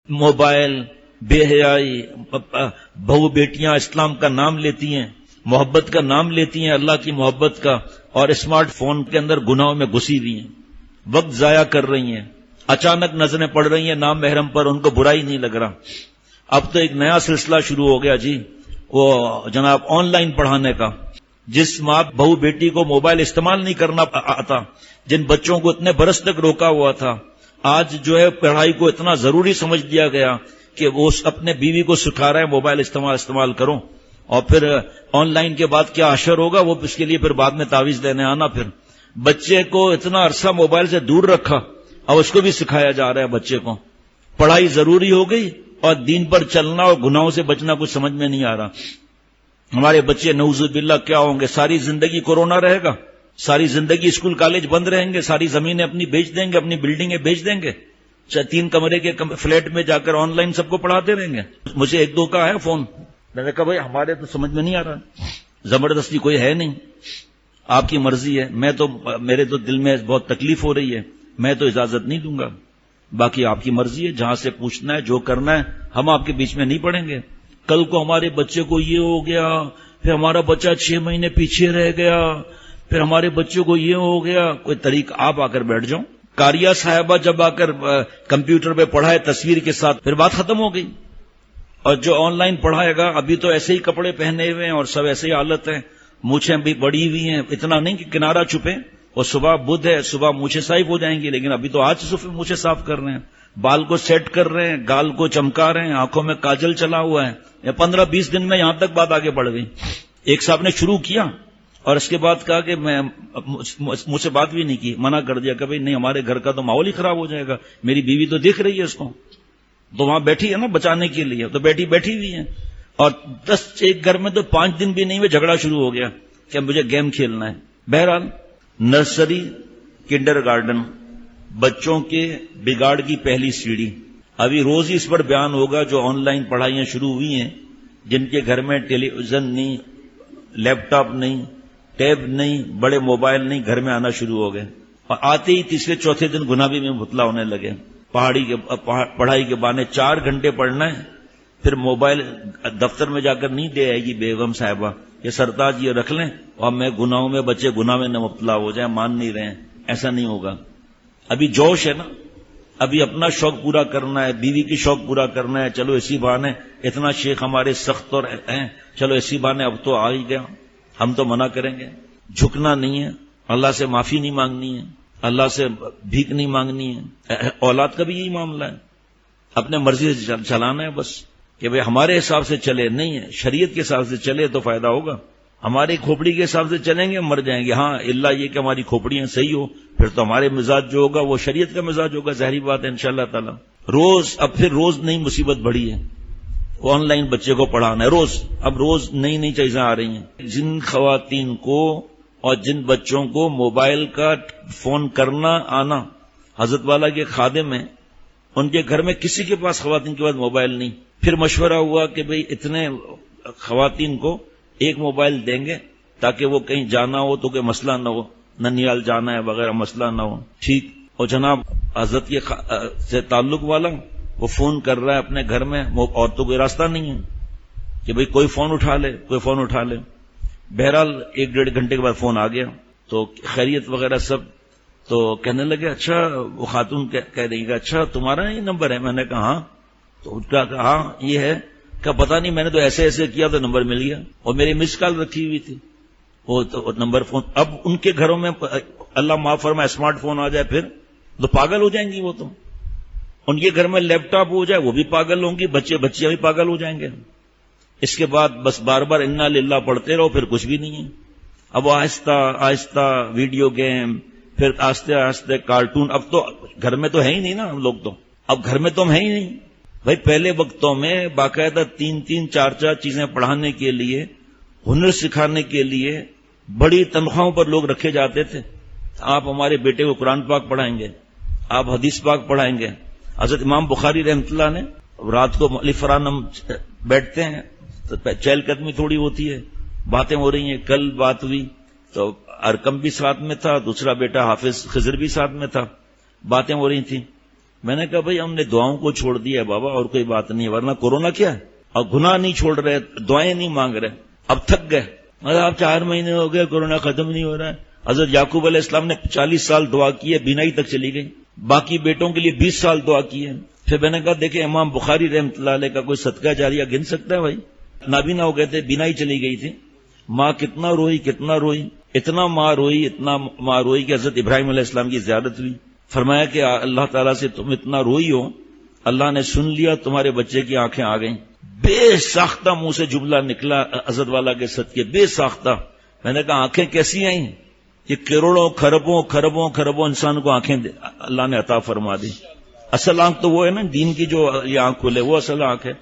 Mobile, بے حیائی، بہو بیٹیاں اسلام کا نام لیتی ہیں، محبت کا نام لیتی ہیں، اللہ کی محبت کا، اور اسمارٹ فون کے اندر گناہوں میں گھسی ہوئی ہیں، وقت ضائع کر رہی ہیں، اچانک نظریں پڑ رہی ہیں نام محرم پر، ان کو برائی نہیں لگ رہا۔ اب تو ایک نیا سلسلہ شروع ہو گیا جی، وہ جناب آن لائن پڑھانے کا۔ جس ماں بہو بیٹی کو موبائل استعمال نہیں کرنا آتا، جن بچوں کو اتنے برس تک روکا ہوا تھا، آج جو ہے پڑھائی کو اتنا ضروری سمجھ دیا گیا کہ وہ اپنے بیوی کو سکھا رہے ہیں موبائل استعمال کرو، اور پھر آن لائن کے بعد کیا حشر ہوگا وہ اس کے لیے پھر بعد میں تعویذ دینے آنا۔ پھر بچے کو اتنا عرصہ موبائل سے دور رکھا، اب اس کو بھی سکھایا جا رہا ہے بچے کو۔ پڑھائی ضروری ہو گئی اور دین پر چلنا اور گناہوں سے بچنا کچھ سمجھ میں نہیں آ رہا۔ ہمارے بچے نعوذ باللہ کیا ہوں گے، ساری زندگی کورونا رہے گا، ساری زندگی اسکول کالج بند رہیں گے، ساری زمینیں اپنی بیچ دیں گے، اپنی بلڈنگیں بیچ دیں گے، 3 کمرے کے فلیٹ میں جا کر آن لائن سب کو پڑھاتے رہیں گے۔ مجھے 1-2 کا ہے فون، میں نے کہا بھائی ہمارے تو سمجھ میں نہیں آ رہا، زبردستی کوئی ہے نہیں، آپ کی مرضی ہے، میرے تو دل میں بہت تکلیف ہو رہی ہے، میں تو اجازت نہیں دوں گا، باقی آپ کی مرضی ہے، جہاں سے پوچھنا ہے جو کرنا ہے، ہم آپ کے بیچ میں نہیں پڑیں گے۔ کل کو ہمارے بچے کو یہ ہو گیا، پھر ہمارا بچہ 6 مہینے پیچھے رہ گیا، پھر ہمارے بچوں کو یہ ہو گیا، کوئی طریقہ آپ آ کر بیٹھ جاؤ۔ قاریہ صاحبہ جب آ کر کمپیوٹر پہ پڑھائے تصویر کے ساتھ، پھر بات ختم ہو گئی۔ اور جو آن لائن پڑھائے گا، ابھی تو ایسے ہی کپڑے پہنے ہوئے ہیں اور سب ایسے ہی حالت ہے، مونچھیں بھی بڑی ہوئی ہیں، اتنا نہیں کہ کنارہ چھپے، اور صبح بدھ ہے، صبح مونچھیں صاف ہو جائیں گی، لیکن ابھی تو آج صبح مونچھیں صاف کر رہے ہیں، بال کو سیٹ کر رہے ہیں، گال کو چمکا رہے ہیں، آنکھوں میں کاجل چلا ہوا ہے، یا 15-20 دن میں یہاں تک بات آگے بڑھ گئی۔ ایک صاحب نے شروع کیا اور اس کے بعد کہا کہ میں مجھ سے بات بھی نہیں کی، منع کر دیا کہ بھئی نہیں، ہمارے گھر کا تو ماحول ہی خراب ہو جائے گا، میری بیوی تو دیکھ رہی ہے اس کو، تو وہاں بیٹھی ہے نا بچانے کے لیے، تو بیٹھی ہوئی ہے، اور 10 ایک گھر میں تو 5 دن بھی نہیں ہوئے جھگڑا شروع ہو گیا کہ مجھے گیم کھیلنا ہے۔ بہرحال نرسری، کنڈر گارڈن، بچوں کے بگاڑ کی پہلی سیڑھی، ابھی روز ہی اس پر بیان ہوگا۔ جو آن لائن پڑھائیاں شروع ہوئی ہیں، جن کے گھر میں ٹیلی ویژن نہیں، لیپ ٹاپ نہیں، ٹیب نہیں، بڑے موبائل نہیں، گھر میں آنا شروع ہو گئے، اور آتے ہی تیسرے چوتھے دن گناہ بھی میں مبتلا ہونے لگے۔ پڑھائی کے بہانے 4 گھنٹے پڑھنا ہے، پھر موبائل دفتر میں جا کر نہیں دے آئے گی بیگم صاحبہ، یہ سرتاج یہ رکھ لیں، اور میں گناہوں میں بچے گناہ میں نہ مبتلا ہو جائیں، مان نہیں رہے ہیں، ایسا نہیں ہوگا۔ ابھی جوش ہے نا، ابھی اپنا شوق پورا کرنا ہے، بیوی کی شوق پورا کرنا ہے، چلو اسی بہانے اتنا شیخ ہمارے سخت اور ہیں، چلو اسی بہانے اب تو آ ہی گیا، ہم تو منع کریں گے۔ جھکنا نہیں ہے، اللہ سے معافی نہیں مانگنی ہے، اللہ سے بھیک نہیں مانگنی ہے۔ اولاد کا بھی یہی معاملہ ہے، اپنے مرضی سے چلانا ہے بس، کہ بھئی ہمارے حساب سے چلے، نہیں ہے شریعت کے حساب سے چلے تو فائدہ ہوگا۔ ہماری کھوپڑی کے حساب سے چلیں گے مر جائیں گے، ہاں اللہ یہ کہ ہماری کھوپڑیاں صحیح ہو، پھر تو ہمارے مزاج جو ہوگا وہ شریعت کا مزاج ہوگا، ظاہری بات ہے انشاءاللہ تعالی۔ پھر روز نئی مصیبت بڑھی ہے، آن لائن بچے کو پڑھانا ہے، اب روز نئی چیزیں آ رہی ہیں۔ جن خواتین کو اور جن بچوں کو موبائل کا فون کرنا آنا، حضرت والا کے خادم ہیں، ان کے گھر میں کسی کے پاس خواتین کے پاس موبائل نہیں۔ پھر مشورہ ہوا کہ بھئی اتنے خواتین کو ایک موبائل دیں گے تاکہ وہ کہیں جانا ہو تو کوئی مسئلہ نہ ہو، ننیال جانا ہے وغیرہ مسئلہ نہ ہو، ٹھیک۔ اور جناب حضرت کے سے تعلق والا وہ فون کر رہا ہے اپنے گھر میں، اور تو کوئی راستہ نہیں ہے کہ بھئی کوئی فون اٹھا لے۔ بہرحال 1-1.5 گھنٹے کے بعد فون آ گیا، تو خیریت وغیرہ سب، تو کہنے لگے اچھا، وہ خاتون کہہ رہی کہ اچھا تمہارا یہ نمبر ہے؟ میں نے کہا ہاں، تو کہا ہاں یہ ہے، کہ پتہ نہیں میں نے تو ایسے کیا تو نمبر مل گیا، اور میری مس کال رکھی ہوئی تھی وہ تو نمبر فون۔ اب ان کے گھروں میں اللہ معاف فرمائے اسمارٹ فون آ جائے پھر تو پاگل ہو جائیں گی، وہ تو ان کے گھر میں لیپ ٹاپ ہو جائے وہ بھی پاگل ہوں گی، بچیاں بھی پاگل ہو جائیں گے۔ اس کے بعد بس بار بار انا للہ پڑھتے رہو، پھر کچھ بھی نہیں ہے۔ اب آہستہ آہستہ ویڈیو گیم، پھر آہستہ آہستہ کارٹون، اب تو گھر میں تو ہے ہی نہیں نا ہم لوگ، تو اب گھر میں تو ہم ہے ہی نہیں بھائی۔ پہلے وقتوں میں باقاعدہ 3-3 4-4 چیزیں پڑھانے کے لیے، ہنر سکھانے کے لیے بڑی تنخواہوں پر لوگ رکھے جاتے تھے۔ آپ ہمارے بیٹے کو قرآن پاک پڑھائیں گے، آپ حدیث پاک پڑھائیں گے۔ حضرت امام بخاری رحمۃ اللہ نے رات کو مؤلف فران ہم بیٹھتے ہیں تو چہل قدمی تھوڑی ہوتی ہے، باتیں ہو رہی ہیں۔ کل بات ہوئی تو ارکم بھی ساتھ میں تھا، دوسرا بیٹا حافظ خضر بھی ساتھ میں تھا، باتیں ہو رہی تھیں۔ میں نے کہا بھائی ہم نے دعاؤں کو چھوڑ دیا ہے بابا، اور کوئی بات نہیں، ورنہ کورونا کیا ہے، اور گناہ نہیں چھوڑ رہے، دعائیں نہیں مانگ رہے، اب تھک گئے۔ آپ 4 مہینے ہو گئے کورونا ختم نہیں ہو رہا ہے۔ حضرت یعقوب علیہ السلام نے 40 سال دعا کی ہے، بینائی تک چلی گئی، باقی بیٹوں کے لیے 20 سال دعا کی ہے۔ پھر میں نے کہا دیکھیں امام بخاری رحمۃ اللہ علیہ کا کوئی صدقہ جاریہ گن سکتا ہے بھائی؟ نابینا ہو گئے تھے، بینائی چلی گئی تھی، ماں کتنا روئی کتنا روئی، اتنا ماں روئی کہ حضرت ابراہیم علیہ السلام کی زیارت ہوئی، فرمایا کہ اللہ تعالیٰ سے تم اتنا روئی ہو، اللہ نے سن لیا، تمہارے بچے کی آنکھیں آ گئیں۔ بے ساختہ منہ سے جملہ نکلا حضرت والا کے صدقے، بے ساختہ۔ میں نے کہا آنکھیں کیسی آئیں؟ یہ کروڑوں خربوں انسان کو آنکھیں اللہ نے عطا فرما دی۔ اصل آنکھ تو وہ ہے نا دین کی، جو یہ آنکھ کھلے وہ اصل آنکھ ہے۔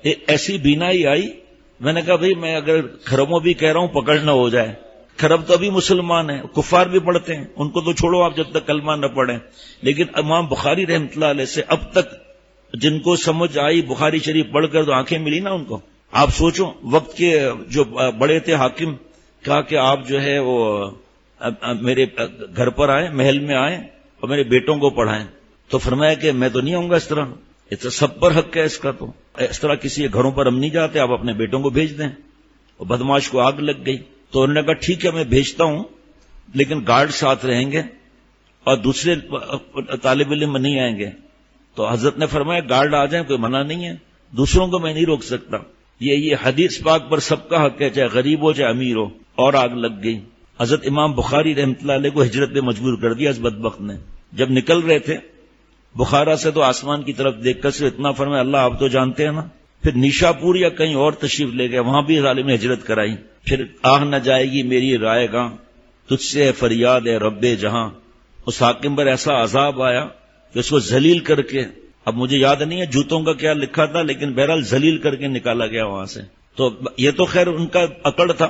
ایسی بینائی آئی، میں نے کہا بھئی میں اگر خربوں بھی کہہ رہا ہوں پکڑ نہ ہو جائے، خرب تو ابھی مسلمان ہیں، کفار بھی پڑھتے ہیں، ان کو تو چھوڑو آپ جب تک کلمہ نہ پڑھیں، لیکن امام بخاری رحمۃ اللہ علیہ سے اب تک جن کو سمجھ آئی بخاری شریف پڑھ کر تو آنکھیں ملی نا ان کو۔ آپ سوچو وقت کے جو بڑے تھے حاکم، کہا کہ آپ جو ہے وہ میرے گھر پر آئیں، محل میں آئیں اور میرے بیٹوں کو پڑھائیں، تو فرمایا کہ میں تو نہیں آؤں گا اس طرح، یہ تو سب پر حق ہے اس کا، تو اس طرح کسی کے گھروں پر ہم نہیں جاتے، آپ اپنے بیٹوں کو بھیج دیں۔ اور بدماش کو آگ لگ گئی، تو انہوں نے کہا ٹھیک ہے میں بھیجتا ہوں، لیکن گارڈ ساتھ رہیں گے اور دوسرے طالب علم نہیں آئیں گے۔ تو حضرت نے فرمایا گارڈ آ جائیں، کوئی منع نہیں ہے، دوسروں کو میں نہیں روک سکتا، یہ حدیث پاک پر سب کا حق ہے، چاہے غریب ہو چاہے امیر ہو۔ اور آگ لگ گئی۔ حضرت امام بخاری رحمۃ اللہ علیہ کو ہجرت پہ مجبور کر دیا اس بدبخت نے۔ جب نکل رہے تھے بخارا سے تو آسمان کی طرف دیکھ کر صرف اتنا فرمایا اللہ آپ تو جانتے ہیں نا۔ پھر نیشا پور یا کہیں اور تشریف لے گئے، وہاں بھی ظالم نے ہجرت کرائی۔ پھر آہ نہ جائے گی میری رائے گاں، تجھ سے ہے فریاد ہے رب جہاں۔ اس حاکم پر ایسا عذاب آیا کہ اس کو ذلیل کر کے، اب مجھے یاد نہیں ہے جوتوں کا کیا لکھا تھا، لیکن بہرحال ذلیل کر کے نکالا گیا وہاں سے۔ تو یہ تو خیر ان کا اکڑ تھا،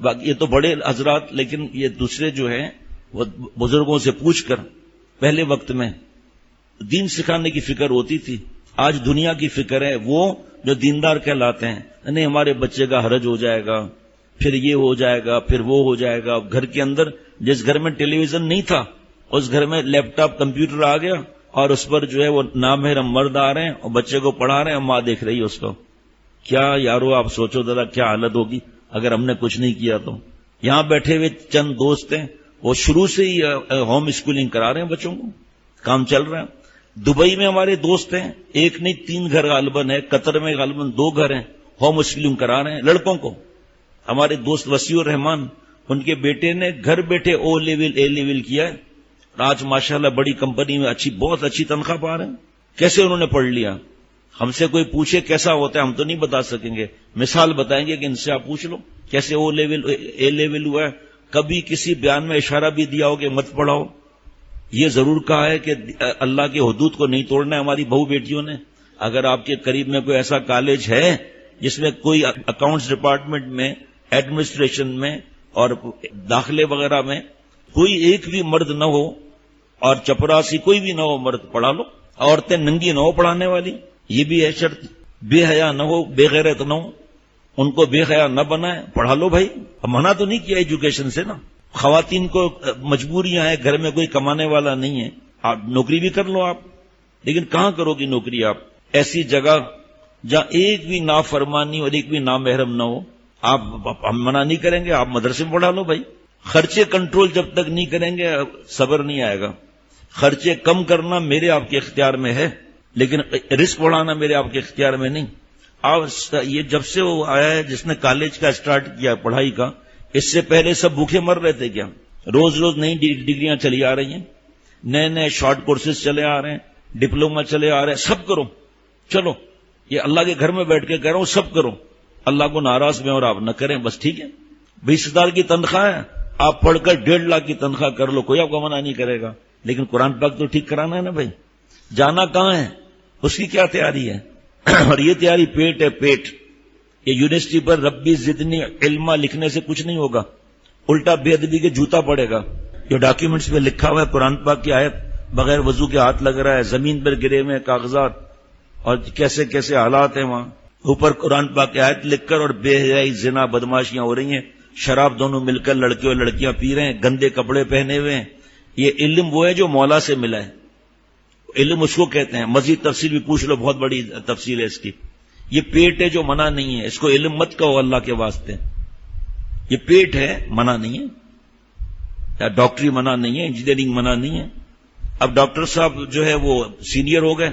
یہ تو بڑے حضرات، لیکن یہ دوسرے جو ہیں وہ بزرگوں سے پوچھ کر پہلے وقت میں دین سکھانے کی فکر ہوتی تھی۔ آج دنیا کی فکر ہے، وہ جو دیندار کہلاتے ہیں، نہیں ہمارے بچے کا حرج ہو جائے گا، پھر یہ ہو جائے گا، پھر وہ ہو جائے گا۔ گھر کے اندر جس گھر میں ٹیلی ویژن نہیں تھا اس گھر میں لیپ ٹاپ کمپیوٹر آ گیا اور اس پر جو ہے وہ نامحرم مرد آ رہے ہیں اور بچے کو پڑھا رہے ہیں، ماں دیکھ رہی ہے اس کو۔ کیا یارو آپ سوچو ذرا کیا حالت ہوگی اگر ہم نے کچھ نہیں کیا تو۔ یہاں بیٹھے ہوئے چند دوست ہیں، وہ شروع سے ہی ہوم اسکولنگ کرا رہے ہیں بچوں کو، کام چل رہا ہے۔ دبئی میں ہمارے دوست ہیں، ایک نہیں 3 گھر غالباً ہے، قطر میں غالباً 2 گھر ہیں، ہوم اسکولنگ کرا رہے ہیں لڑکوں کو۔ ہمارے دوست وسیع الرحمان، ان کے بیٹے نے گھر بیٹھے او لیول اے لیول کیا ہے، آج ماشاءاللہ بڑی کمپنی میں بہت اچھی تنخواہ پا رہے ہیں۔ کیسے انہوں نے پڑھ لیا؟ ہم سے کوئی پوچھے کیسا ہوتا ہے ہم تو نہیں بتا سکیں گے، مثال بتائیں گے کہ ان سے آپ پوچھ لو کیسے او لیول اے لیول ہوا ہے۔ کبھی کسی بیان میں اشارہ بھی دیا ہو کہ مت پڑھاؤ؟ یہ ضرور کہا ہے کہ اللہ کے حدود کو نہیں توڑنا ہے ہماری بہو بیٹیوں نے۔ اگر آپ کے قریب میں کوئی ایسا کالج ہے جس میں کوئی اکاؤنٹس ڈپارٹمنٹ میں، ایڈمنسٹریشن میں اور داخلے وغیرہ میں کوئی ایک بھی مرد نہ ہو اور چپراسی کوئی بھی نہ ہو، مرد پڑھا لو، عورتیں ننگی نہ ہو پڑھانے والی، یہ بھی ہے شرط۔ بے حیا نہ ہو، بے غیرت نہ ہو، ان کو بے حیا نہ بنائے، پڑھا لو بھائی۔ منع تو نہیں کیا ایجوکیشن سے نا، خواتین کو مجبوریاں ہیں، گھر میں کوئی کمانے والا نہیں ہے، آپ نوکری بھی کر لو آپ، لیکن کہاں کرو گی نوکری آپ؟ ایسی جگہ جہاں ایک بھی نافرمانی اور ایک بھی نامحرم نہ ہو، آپ ہم منع نہیں کریں گے، آپ مدرسے میں پڑھا لو بھائی۔ خرچے کنٹرول جب تک نہیں کریں گے صبر نہیں آئے گا۔ خرچے کم کرنا میرے آپ کے اختیار میں ہے، لیکن رزق بڑھانا میرے آپ کے اختیار میں نہیں۔ یہ جب سے وہ آیا ہے جس نے کالج کا سٹارٹ کیا پڑھائی کا، اس سے پہلے سب بھوکے مر رہے تھے کیا؟ روز روز نئی ڈگریاں چلی آ رہی ہیں، نئے نئے شارٹ کورسز چلے آ رہے ہیں، ڈپلوما چلے آ رہے ہیں، سب کرو، چلو یہ اللہ کے گھر میں بیٹھ کے کہہ رہا ہوں سب کرو، اللہ کو ناراض میں اور آپ نہ کریں، بس ٹھیک ہے۔ 20,000 کی تنخواہ ہے، آپ پڑھ کر 1.5 لاکھ کی تنخواہ کر لو، کوئی آپ کو منع نہیں کرے گا، لیکن قرآن پاک تو ٹھیک کرانا ہے نا بھائی۔ جانا کہاں ہے اس کی کیا تیاری ہے؟ اور یہ تیاری پیٹ ہے، پیٹ۔ یہ یونیورسٹی پر ربی زدنی علما لکھنے سے کچھ نہیں ہوگا، الٹا بے ادبی کے جوتا پڑے گا۔ جو ڈاکیومنٹس میں لکھا ہوا ہے قرآن پاک کی آیت بغیر وضو کے ہاتھ لگ رہا ہے، زمین پر گرے ہوئے کاغذات، اور کیسے کیسے حالات ہیں وہاں، اوپر قرآن پاک کی آیت لکھ کر اور بے حیائی زنا بدماشیاں ہو رہی ہیں، شراب دونوں مل کر لڑکے اور لڑکیاں پی رہے ہیں، گندے کپڑے پہنے ہوئے ہیں۔ یہ علم وہ ہے جو مولا سے ملا ہے، علم اس کو کہتے ہیں، مزید تفصیل بھی پوچھ لو، بہت بڑی تفصیل ہے اس کی۔ یہ پیٹ ہے جو منع نہیں ہے، اس کو علم مت کہو اللہ کے واسطے، یہ پیٹ ہے، منع نہیں ہے، یا ڈاکٹری منع نہیں ہے، انجینئرنگ منع نہیں ہے۔ اب ڈاکٹر صاحب جو ہے وہ سینئر ہو گئے،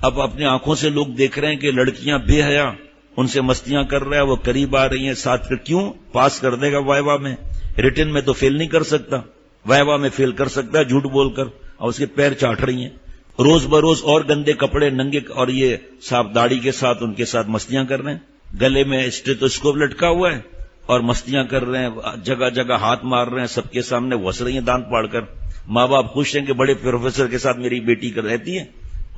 اب اپنے آنکھوں سے لوگ دیکھ رہے ہیں کہ لڑکیاں بے حیا ان سے مستیاں کر رہے ہیں، وہ قریب آ رہی ہیں ساتھ، پھر کیوں پاس کر دے گا وائوا میں، ریٹن میں تو فیل نہیں کر سکتا، وائوا میں فیل کر سکتا ہے جھوٹ بول کر، اور اس کے پیر چاٹ رہی ہیں روز بروز، اور گندے کپڑے ننگے، اور یہ صاحب داڑھی کے ساتھ ان کے ساتھ مستیاں کر رہے ہیں، گلے میں اسٹیتھوسکوپ لٹکا ہوا ہے اور مستیاں کر رہے ہیں، جگہ جگہ ہاتھ مار رہے ہیں، سب کے سامنے وس رہی ہیں دانت پاڑ کر۔ ماں باپ خوش ہیں کہ بڑے پروفیسر کے ساتھ میری بیٹی رہتی ہے،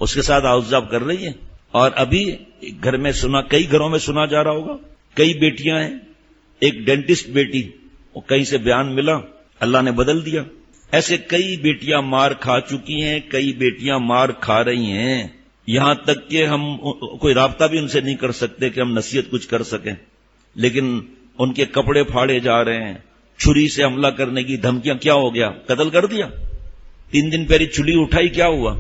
اس کے ساتھ آؤزاب کر رہی ہے۔ اور ابھی گھر میں سنا، کئی گھروں میں سنا جا رہا ہوگا، کئی بیٹیاں ہیں، ایک ڈینٹسٹ بیٹی، وہ کہیں سے بیان ملا، اللہ نے بدل دیا۔ ایسے کئی بیٹیاں مار کھا چکی ہیں، کئی بیٹیاں مار کھا رہی ہیں، یہاں تک کہ ہم کوئی رابطہ بھی ان سے نہیں کر سکتے کہ ہم نصیحت کچھ کر سکیں، لیکن ان کے کپڑے پھاڑے جا رہے ہیں، چھری سے حملہ کرنے کی دھمکیاں، کیا ہو گیا، قتل کر دیا، 3 دن پہلے چھری اٹھائی، کیا ہوا؟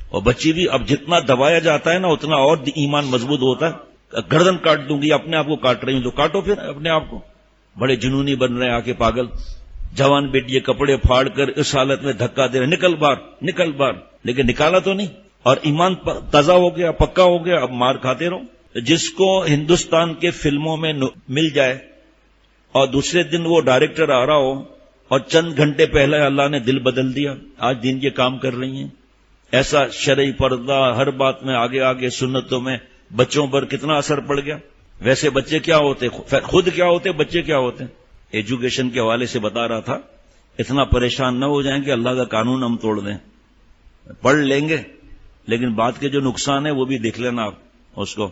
اور بچی بھی اب جتنا دبایا جاتا ہے نا اتنا اور ایمان مضبوط ہوتا ہے، گردن کاٹ دوں گی، اپنے آپ کو کاٹ رہی ہوں تو کاٹو پھر اپنے آپ کو، بڑے جنونی بن رہے ہیں آ کے پاگل۔ جوان بیٹی یہ کپڑے پھاڑ کر اس حالت میں دھکا دے رہے، نکل باہر نکل باہر، لیکن نکالا تو نہیں، اور ایمان تازہ ہو گیا، پکا ہو گیا، اب مار کھاتے رہو۔ جس کو ہندوستان کے فلموں میں مل جائے اور دوسرے دن وہ ڈائریکٹر آ رہا ہو اور چند گھنٹے پہلے اللہ نے دل بدل دیا، آج دین کے کام کر رہی ہیں، ایسا شرعی پردہ ہر بات میں آگے آگے، سنتوں میں، بچوں پر کتنا اثر پڑ گیا۔ ویسے بچے کیا ہوتے، خود کیا ہوتے، بچے کیا ہوتے۔ ایجوکیشن کے حوالے سے بتا رہا تھا، اتنا پریشان نہ ہو جائیں کہ اللہ کا قانون ہم توڑ دیں، پڑھ لیں گے لیکن بعد کے جو نقصان ہے وہ بھی دیکھ لینا آپ اس کو۔